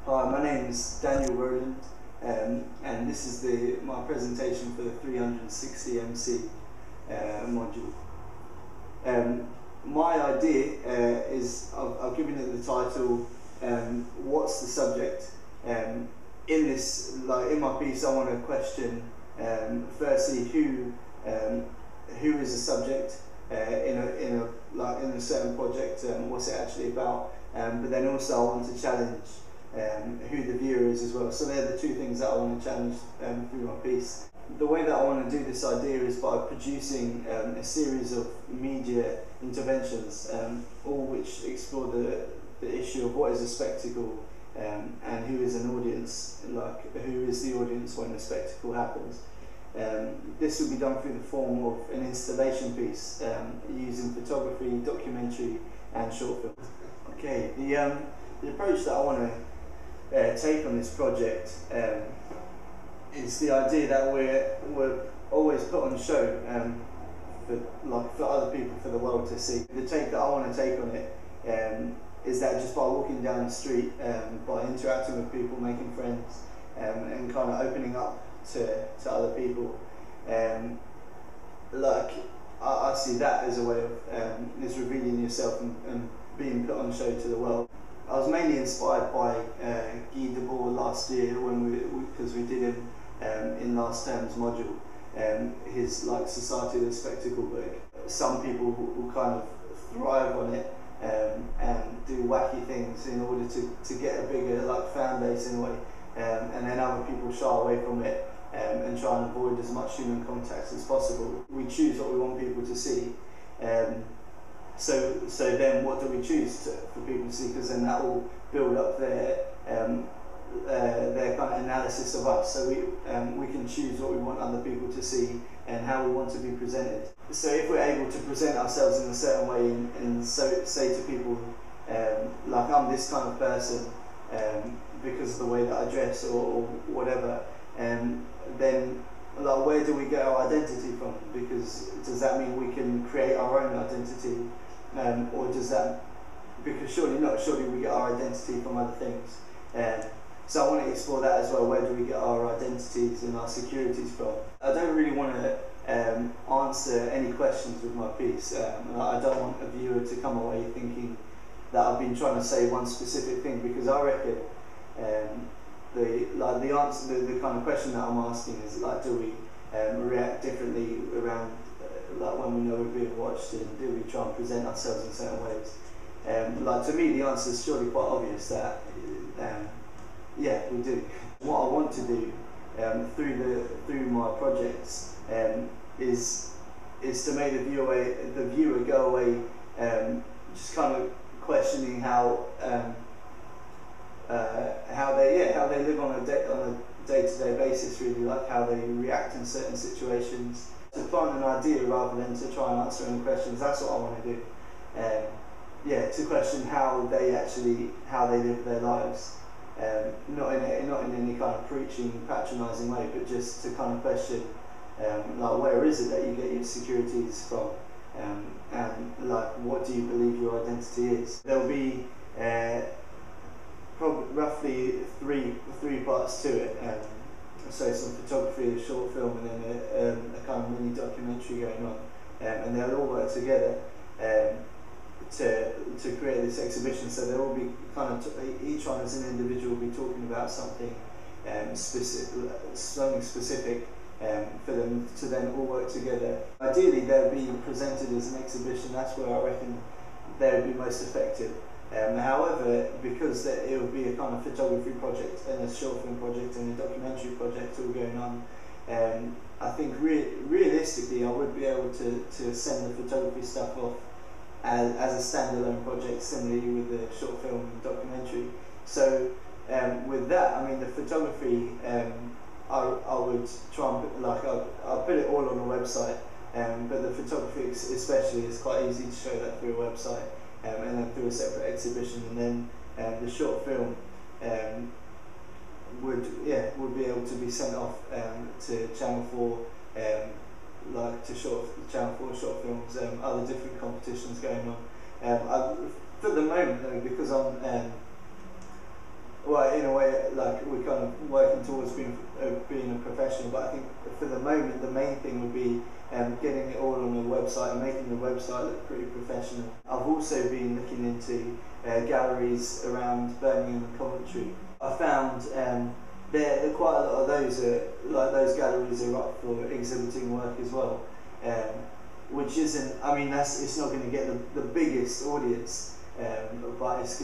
Hi, my name is Daniel Rowlands, and this is my presentation for the 360 MC module. My idea is, I've given it the title, what's the subject? In this, in my piece, I want to question, firstly, who is the subject in a certain project, what's it actually about? But then also I want to challenge who the viewer is as well. So they're the two things that I want to challenge through my piece. The way that I want to do this idea is by producing a series of media interventions, all which explore the issue of what is a spectacle and who is an audience, who is the audience when a spectacle happens. This will be done through the form of an installation piece using photography, documentary and short film. Okay, the approach that I want to take on this project is the idea that we're always put on show for other people, for the world to see. The take that I want to take on it is that just by walking down the street, by interacting with people, making friends, and kind of opening up to other people, I see that as a way of is revealing yourself and being put on show to the world. I was mainly inspired by Guy Debord last year because we did him in last term's module, his Society of the Spectacle book. Some people will kind of thrive on it and do wacky things in order to get a bigger fan base in a way, and then other people shy away from it and try and avoid as much human contact as possible. We choose what we want people to see. So then what do we choose for people to see? Because then that will build up their kind of analysis of us. So we can choose what we want other people to see and how we want to be presented. So if we're able to present ourselves in a certain way and so say to people, I'm this kind of person because of the way that I dress or whatever, then where do we get our identity from? Because does that mean we can create our own identity? Or does that, because surely not, surely we get our identity from other things. So I want to explore that as well. Where do we get our identities and our securities from? I don't really want to answer any questions with my piece. I don't want a viewer to come away thinking that I've been trying to say one specific thing, because I reckon the answer, the kind of question that I'm asking is do we react differently around when we know we're being watched, and do we try and present ourselves in certain ways? To me, the answer is surely quite obvious that yeah, we do. What I want to do through my projects is to make the viewer go away just kind of questioning how they live on a day-to-day basis, really, how they react in certain situations. To plant an idea rather than to try and answer any questions. That's what I want to do. To question how they live their lives, not in any kind of preaching, patronising way, but just to kind of question, where is it that you get your securities from, and what do you believe your identity is? There will be probably roughly three parts to it. So some photography, a short film, and then a kind of mini documentary going on, and they'll all work together to create this exhibition. So they'll all be each one as an individual will be talking about something specific for them to then all work together. Ideally, they'll be presented as an exhibition. That's where I reckon they'll be most effective. However, because it will be a kind of photography project and a short film project and a documentary project all going on, I think realistically I would be able to send the photography stuff off as a standalone project, similarly with the short film and documentary. So with that, I mean, the photography, I would try and I'll put it all on a website, but the photography especially is quite easy to show that through a website. And then through a separate exhibition, and then the short film would be able to be sent off to Channel 4, Channel 4 short films, other different competitions going on. For the moment though, because I'm well, in a way, like we're kind of working towards being a professional. But I think for the moment, the main thing would be getting it all on the website and making the website look pretty professional. I've also been looking into galleries around Birmingham and Coventry. I found there quite a lot of those those galleries are up for exhibiting work as well, which isn't. I mean, it's not going to get the biggest audience, but it's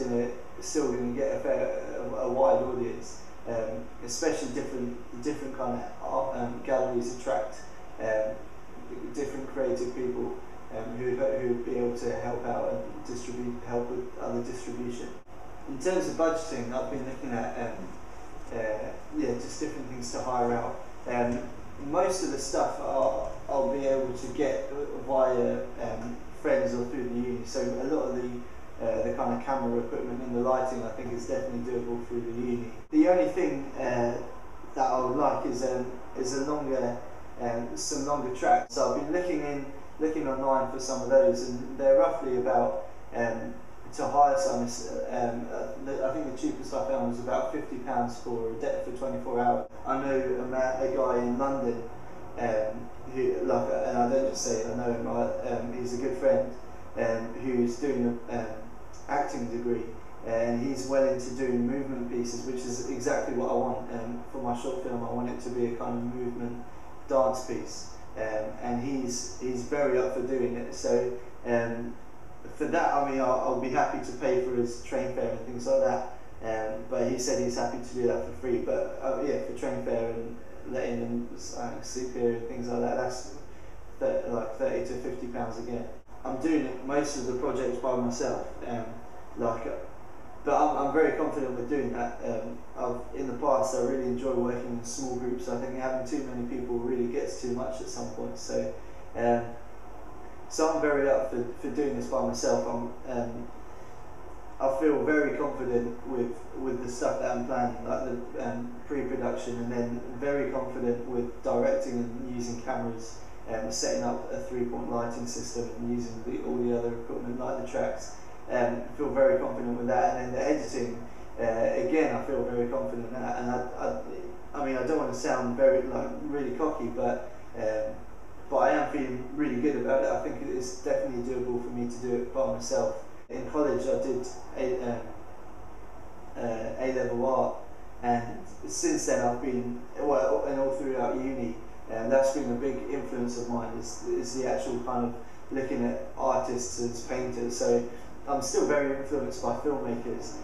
still going to get a wide audience. Especially different kind of art, galleries attract different creative people who be able to help out and help with other distribution. In terms of budgeting, I've been looking at just different things to hire out. Most of the stuff I'll be able to get via friends or through the uni. So a lot of the kind of camera equipment and the lighting, I think, is definitely doable through the uni. The only thing that I would like is some longer tracks. So I've been looking online for some of those, and they're roughly about to hire some. I think the cheapest I found was about £50 for 24 hours. I know a guy in London who, and I don't just say I know him. He's a good friend who's doing an acting degree, and he's well into doing movement pieces, which is exactly what I want for my short film. I want it to be a kind of movement dance piece, and he's very up for doing it. So for that, I mean, I'll be happy to pay for his train fare and things like that. But he said he's happy to do that for free. But for train fare and letting him sleep here and things like that, that's like £30 to £50 again. I'm doing most of the projects by myself, but I'm very confident with doing that. In the past, I really enjoy working in small groups. I think having too many people really gets too much at some point. So I'm very up for doing this by myself. I feel very confident with the stuff that I'm planning, like the pre-production, and then very confident with directing and using cameras, setting up a 3-point lighting system and using all the other equipment like the tracks. Feel very confident with that, and then the editing, again, I feel very confident in that. And I mean, I don't want to sound really cocky, but I am feeling really good about it. I think it's definitely doable for me to do it by myself. In college, I did A-level art, and since then I've been, and all throughout uni, and that's been a big influence of mine, is the actual kind of looking at artists as painters. So I'm still very influenced by filmmakers,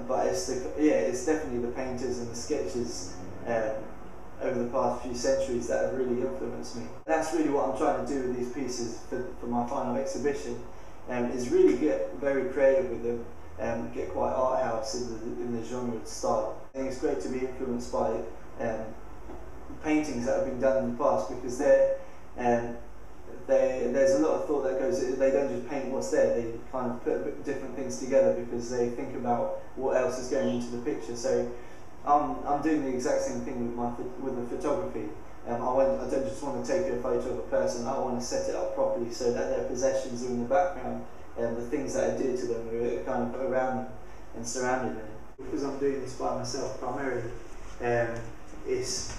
but it's definitely the painters and the sketches over the past few centuries that have really influenced me. That's really what I'm trying to do with these pieces for my final exhibition, is really get very creative with them, get quite art house in the genre style. I think it's great to be influenced by paintings that have been done in the past, because there's a lot of thought that goes. They don't just paint what's there; they kind of put different things together because they think about what else is going into the picture. So I'm doing the exact same thing with the photography. I don't just want to take a photo of a person. I want to set it up properly so that their possessions are in the background, and the things that are dear to them are kind of around them and surrounding them. Because I'm doing this by myself primarily, it's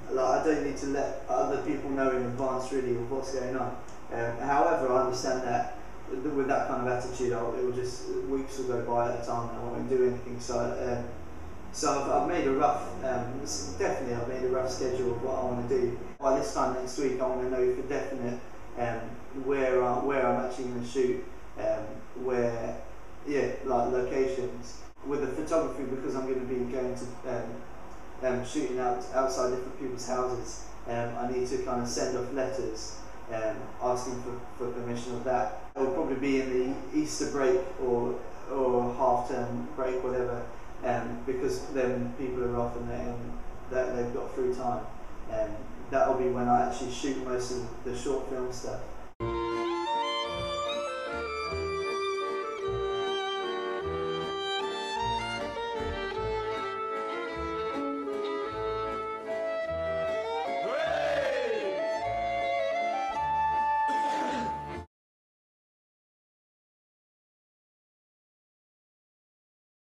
I don't need to let other people know in advance really of what's going on. However, I understand that with that kind of attitude, weeks will go by at a time and I won't do anything. So I've made a rough, I've made a rough schedule of what I want to do. By this time next week, I want to know for definite where I'm actually going to shoot, locations. With the photography, because I'm going to be going to shooting outside different people's houses, I need to kind of send off letters asking for permission of that. It will probably be in the Easter break or half-term break, whatever, because then people are off and they've got free time. That will be when I actually shoot most of the short film stuff.